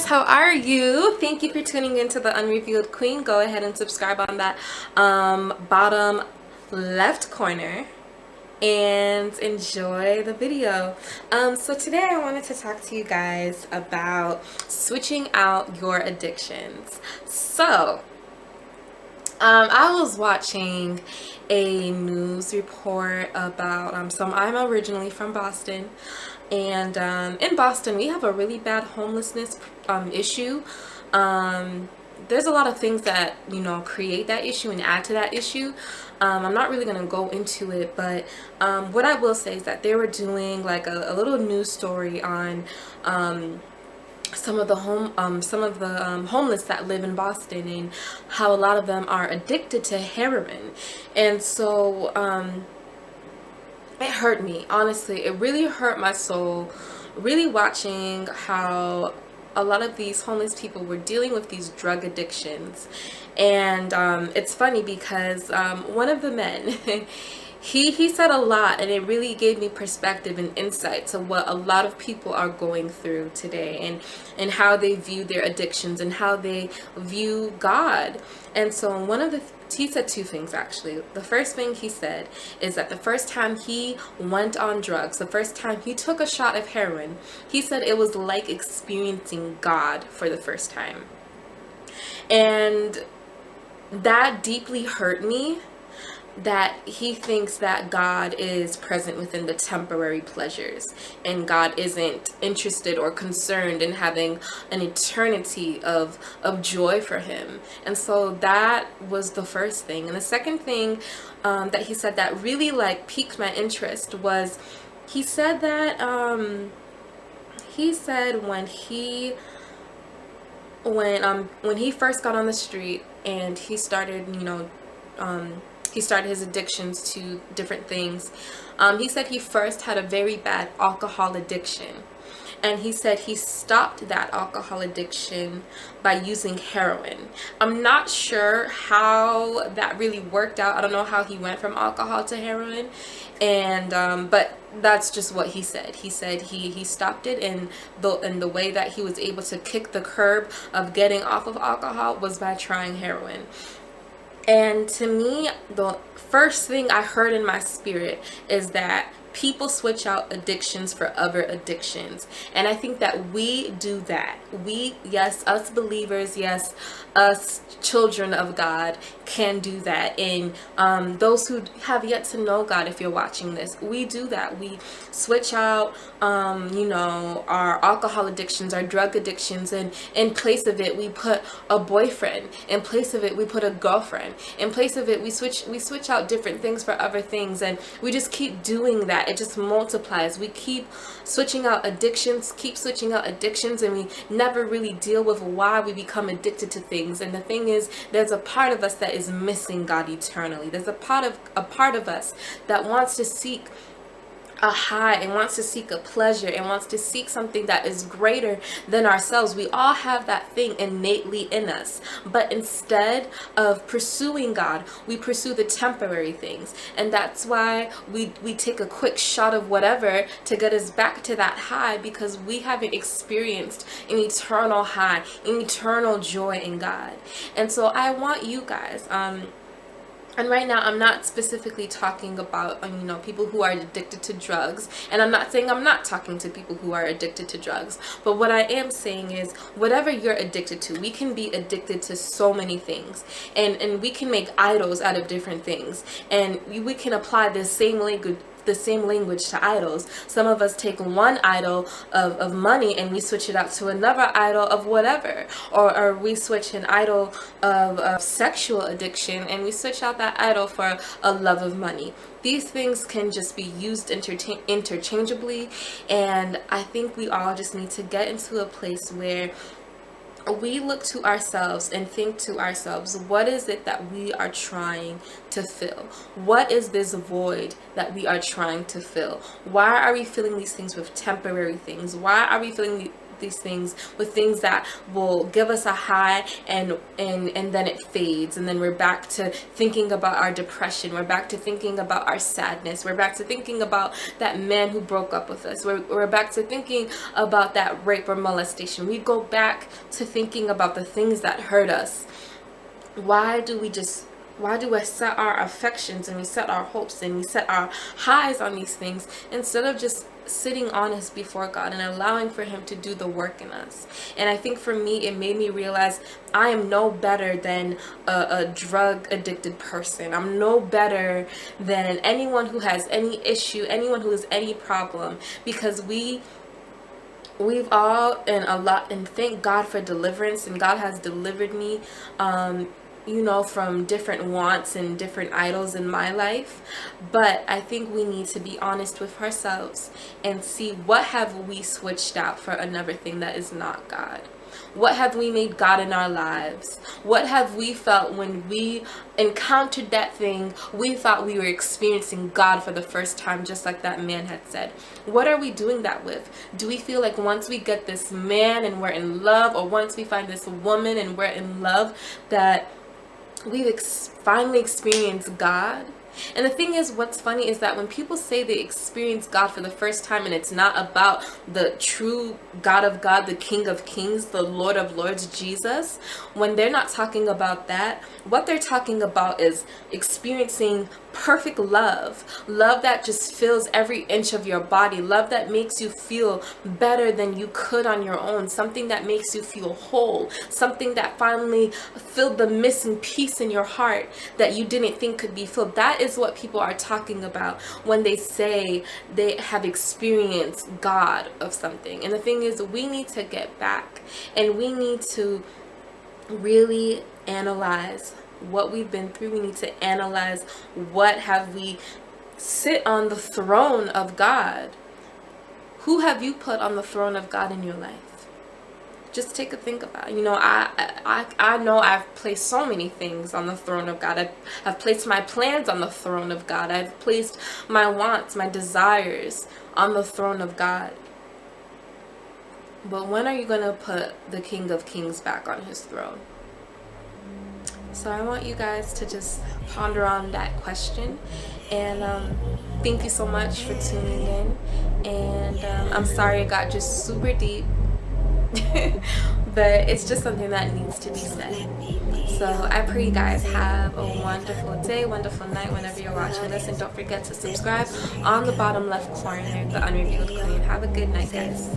how are you? Thank you for tuning into the Unrevealed Queen. Go ahead and subscribe on that bottom left corner and enjoy the video. So today I wanted to talk to you guys about switching out your addictions. So I was watching a news report about I'm originally from Boston, and in Boston we have a really bad homelessness issue. There's a lot of things that create that issue and add to that issue. I'm not really going to go into it, but what I will say is that they were doing like a little news story on some of the homeless that live in Boston, and how a lot of them are addicted to heroin. And so it hurt me, honestly. It really hurt my soul, really watching how a lot of these homeless people were dealing with these drug addictions. And it's funny because one of the men he said a lot, and it really gave me perspective and insight to what a lot of people are going through today, and how they view their addictions and how they view God. And so he said two things, actually. The first thing he said is that the first time he went on drugs, the first time he took a shot of heroin, he said it was like experiencing God for the first time. And that deeply hurt me, that he thinks that God is present within the temporary pleasures, and God isn't interested or concerned in having an eternity of joy for him. And so that was the first thing. And the second thing that he said that really like piqued my interest was, he said that when he first got on the street and he started he started his addictions to different things. He said he first had a very bad alcohol addiction. And he said he stopped that alcohol addiction by using heroin. I'm not sure how that really worked out. I don't know how he went from alcohol to heroin. And but that's just what he said. He said he stopped it, and the way that he was able to kick the curb of getting off of alcohol was by trying heroin. And to me, the first thing I heard in my spirit is that people switch out addictions for other addictions. And I think that we do that. Yes, us believers, yes, us children of God can do that. And those who have yet to know God, if you're watching this, we do that. We switch out, our alcohol addictions, our drug addictions, and in place of it, we put a boyfriend. In place of it, we put a girlfriend. In place of it, we switch out different things for other things, and we just keep doing that. It just multiplies. We keep switching out addictions, and we never really deal with why we become addicted to things. And the thing is, there's a part of us that is missing God eternally. There's a part of us that wants to seek a high, and wants to seek a pleasure, and wants to seek something that is greater than ourselves. We all have that thing innately in us, but instead of pursuing God, we pursue the temporary things. And that's why we take a quick shot of whatever to get us back to that high, because we haven't experienced an eternal high, an eternal joy in God. And so I want you guys, and right now, I'm not specifically talking about, people who are addicted to drugs. And I'm not saying I'm not talking to people who are addicted to drugs. But what I am saying is, whatever you're addicted to, we can be addicted to so many things. And we can make idols out of different things. And we can apply the same language to idols. Some of us take one idol of money and we switch it out to another idol of whatever, or we switch an idol of sexual addiction and we switch out that idol for a love of money. These things can just be used interchangeably, and I think we all just need to get into a place where we look to ourselves and think to ourselves, what is it that we are trying to fill? What is this void that we are trying to fill? Why are we filling these things with temporary things? Why are we filling these things with things that will give us a high, and then it fades, and then we're back to thinking about our depression, we're back to thinking about our sadness, we're back to thinking about that man who broke up with us, we're back to thinking about that rape or molestation. We go back to thinking about the things that hurt us. Why do we set our affections and we set our hopes and we set our highs on these things instead of just sitting honest before God and allowing for him to do the work in us? And I think for me, it made me realize I am no better than a drug addicted person. I'm no better than anyone who has any issue, anyone who has any problem, because we've all and thank God for deliverance, and God has delivered me from different wants and different idols in my life. But I think we need to be honest with ourselves and see, what have we switched out for another thing that is not God? What have we made God in our lives? What have we felt when we encountered that thing? We thought we were experiencing God for the first time, just like that man had said. What are we doing that with? Do we feel like once we get this man and we're in love, or once we find this woman and we're in love, that we've finally experienced God? And the thing is, what's funny is that when people say they experience God for the first time, and it's not about the true God of God, the King of Kings, the Lord of Lords, Jesus, when they're not talking about that, what they're talking about is experiencing perfect love that just fills every inch of your body, love that makes you feel better than you could on your own, something that makes you feel whole, something that finally filled the missing piece in your heart that you didn't think could be filled. That is what people are talking about when they say they have experienced God of something. And the thing is, we need to get back and we need to really analyze what we've been through. We need to analyze, what have we sit on the throne of God? Who have you put on the throne of God in your life? Just take a think about it. I know I've placed so many things on the throne of God. I've placed my plans on the throne of God. I've placed my wants, my desires on the throne of God. But when are you going to put the King of Kings back on his throne? So I want you guys to just ponder on that question. And thank you so much for tuning in. And I'm sorry it got just super deep. But it's just something that needs to be said. So I pray you guys have a wonderful day, wonderful night whenever you're watching this. And don't forget to subscribe on the bottom left corner, the Unrevealed Queen. Have a good night, guys.